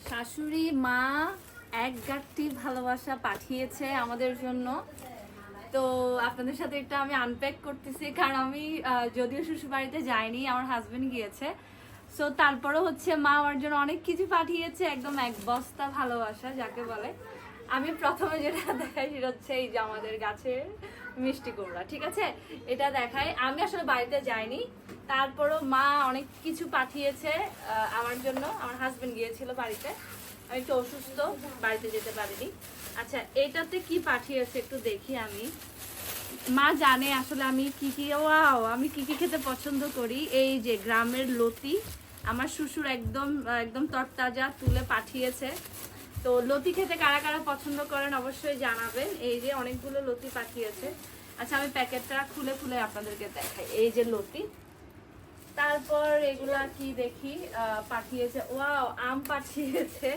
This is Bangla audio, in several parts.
শাশুড়ি মা এক গাঁটটি ভালোবাসা পাঠিয়েছে আমাদের জন্য। তো আপনাদের সাথে এটা আমি আনপ্যাক করতেছি, কারণ আমি যদিও শ্বশুর বাড়িতে যাইনি, আমার হাজবেন্ড গিয়েছে। সো তারপরেও হচ্ছে মা আমার জন্য অনেক কিছু পাঠিয়েছে, একদম এক বস্তা ভালোবাসা যাকে বলে। আমি প্রথমে যেটা দেখাই সেটা হচ্ছে এই যে আমাদের গাছের মিষ্টি কুমড়া, ঠিক আছে, এটা দেখাই। আমি আসলে বাড়িতে যাইনি, তারপরও মা অনেক কিছু পাঠিয়েছে আমার জন্য। আমার হাজবেন্ড গিয়েছিল বাড়িতে, আমি একটু অসুস্থ, বাড়িতে যেতে পারিনি। আচ্ছা, এটাতে কি পাঠিয়েছে একটু দেখি। আমি মা জানে আসলে আমি কি কি আমি কি কি খেতে পছন্দ করি। এই যে গ্রামের লতি, আমার শ্বশুর একদম একদম তরতাজা তুলে পাঠিয়েছে। তো লতি খেতে কারা কারা পছন্দ করেন অবশ্যই জানাবেন। এই যে অনেকগুলো লতি পাঠিয়েছে। আচ্ছা, আমি প্যাকেটটা খুলে খুলে আপনাদেরকে দেখাই। এই যে লতি, তারপর এগুলা কি দেখি পাঠিয়েছে। ওয়াও, আম পাঠিয়েছে।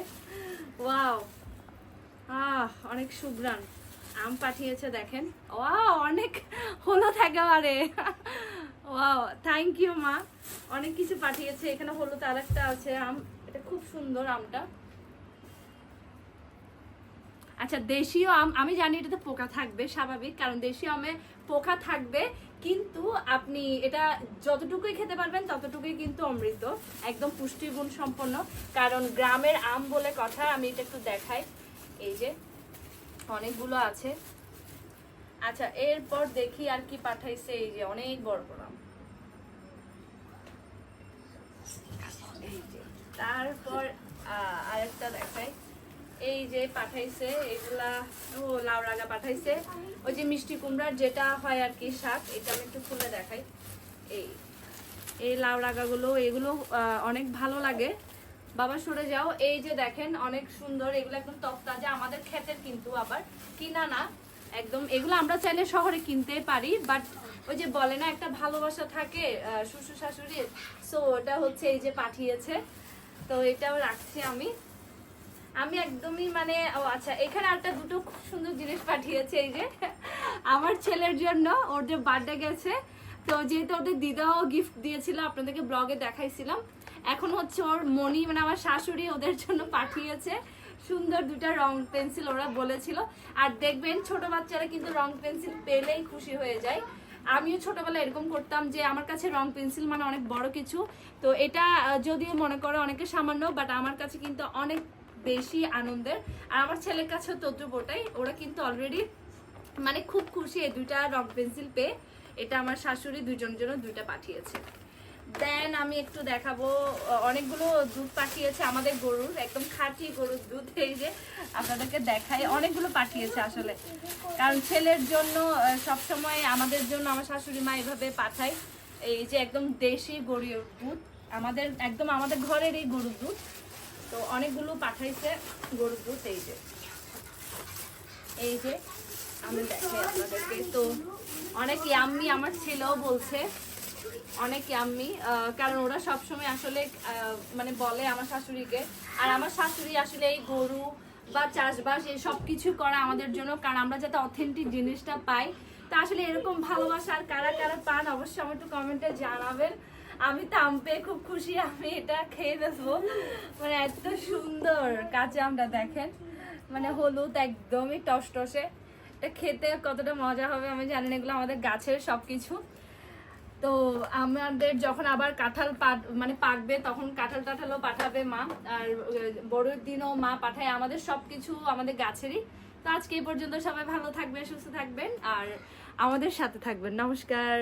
ওয়াও, অনেক সুঘ্রাণ আম পাঠিয়েছে, দেখেন। ওয়াও, অনেক হলুদ একেবারে। ওয়াও, থ্যাংক ইউ মা, অনেক কিছু পাঠিয়েছে। এখানে হলুদ আরেকটা আছে আম, এটা খুব সুন্দর আমটা। আচ্ছা, দেশীয় আম, আমি জানি এটাতে পোকা থাকবে, স্বাভাবিক, কারণ দেশীয় আমে পোকা থাকবে, কিন্তু আপনি এটা যতটুকুই খেতে পারবেন ততটুকুই কিন্তু অমৃত, একদম পুষ্টিগুণ সম্পন্ন, কারণ গ্রামের আম বলে কথা। আমি এটা একটু দেখাই, এই যে অনেকগুলো আছে। আচ্ছা, এরপর দেখি আর কি পাঠাইছে। এই যে অনেক বড় বড় আম, এই যে। তারপর আরেকটা দেখাই, এই যে পাঠাইছে এগুলা, ও লাউ রাগা পাঠাইছে, ওই যে মিষ্টি কুমড়ার যেটা হয় আর কি শাক, এটা আমি একটু খুলে দেখাই। এই লাউ রাগাগুলো, এগুলো অনেক ভালো লাগে। বাবা সরে যাও। এই যে দেখেন, অনেক সুন্দর, এগুলো একদম তরতাজা, আমাদের ক্ষেতের, কিন্তু আবার কিনা না একদম। এগুলো আমরা চাইলে শহরে কিনতে পারি, বাট ওই যে বলে না একটা ভালোবাসা থাকে শ্বশুর শাশুড়ির, সো ওটা হচ্ছে এই যে পাঠিয়েছে। তো এটাও রাখছি আমি একদমই মানে। ও আচ্ছা, এখানে একটা দুটো খুব সুন্দর জিনিস পাঠিয়েছে। এই যে আমার ছেলের জন্য, ওর যে বার্থডে গেছে, তো যেহেতু ওদের দিদাও গিফট দিয়েছিল, আপনাদেরকে ব্লগে দেখাইছিলাম। এখন হচ্ছে ওর মনি, মানে আমার শাশুড়ি ওদের জন্য পাঠিয়েছে সুন্দর দুটা রং পেন্সিল, ওরা বলেছিল। আর দেখবেন ছোট বাচ্চারা কিন্তু রং পেন্সিল পেলেই খুশি হয়ে যায়। আমিও ছোটবেলায় এরকম করতাম যে আমার কাছে রং পেন্সিল মানে অনেক বড় কিছু। তো এটা যদিও মনে করে অনেকে সামান্য, বাট আমার কাছে কিন্তু অনেক বেশি আনন্দের। আর আমার ছেলের কাছেও তদ্রুপটাই, ওরা কিন্তু অলরেডি মানে খুব খুশি এই দুইটা রং পেন্সিল পেয়ে। এটা আমার শাশুড়ি দুজনের জন্য দুইটা পাঠিয়েছে। দেন আমি একটু দেখাবো, অনেকগুলো দুধ পাঠিয়েছে আমাদের গরুর, একদম খাঁটি গরুর দুধ। এই যে আপনাদেরকে দেখাই, অনেকগুলো পাঠিয়েছে আসলে, কারণ ছেলের জন্য সবসময় আমাদের জন্য আমার শাশুড়ি মা এভাবে পাঠায়। এই যে একদম দেশি গরুর দুধ, আমাদের একদম আমাদের ঘরের এই গরুর দুধ। তো অনেকগুলো পাঠাইছে গরুর দুধ। এই যে আমি দেখাই আপনাদেরকে। তো অনেক ইয়াম্মি, আমার ছেলেও বলছে অনেক ইয়াম্মি, কারণ ওরা সবসময় আসলে মানে বলে আমার শাশুড়িকে। আর আমার শাশুড়ি আসলে এই গরু বা চাষবাস এই সব কিছু করা আমাদের জন্য, কারণ আমরা যাতে অথেন্টিক জিনিসটা পাই। তা আসলে এরকম ভালোবাসা আর কারা কারা পান অবশ্যই আমার একটু কমেন্টে জানাবেন। আমি তো আম পেয়ে খুব খুশি, আমি এটা খেয়ে ফেলবো, মানে এত সুন্দর কাঁচা আমটা দেখেন, মানে হলুদ একদমই টসটসে। এটা খেতে কতটা মজা হবে আমি জানি না, এগুলো আমাদের গাছের সবকিছু। তো আমাদের যখন আবার কাঁঠাল মানে পাকবে, তখন কাঁঠাল টাঠালও পাঠাবে মা। আর বড়োর দিনও মা পাঠায়, আমাদের সবকিছু আমাদের গাছেরই। তো আজকে এই পর্যন্ত, সবাই ভালো থাকবেন, সুস্থ থাকবেন, আর আমাদের সাথে থাকবেন। নমস্কার।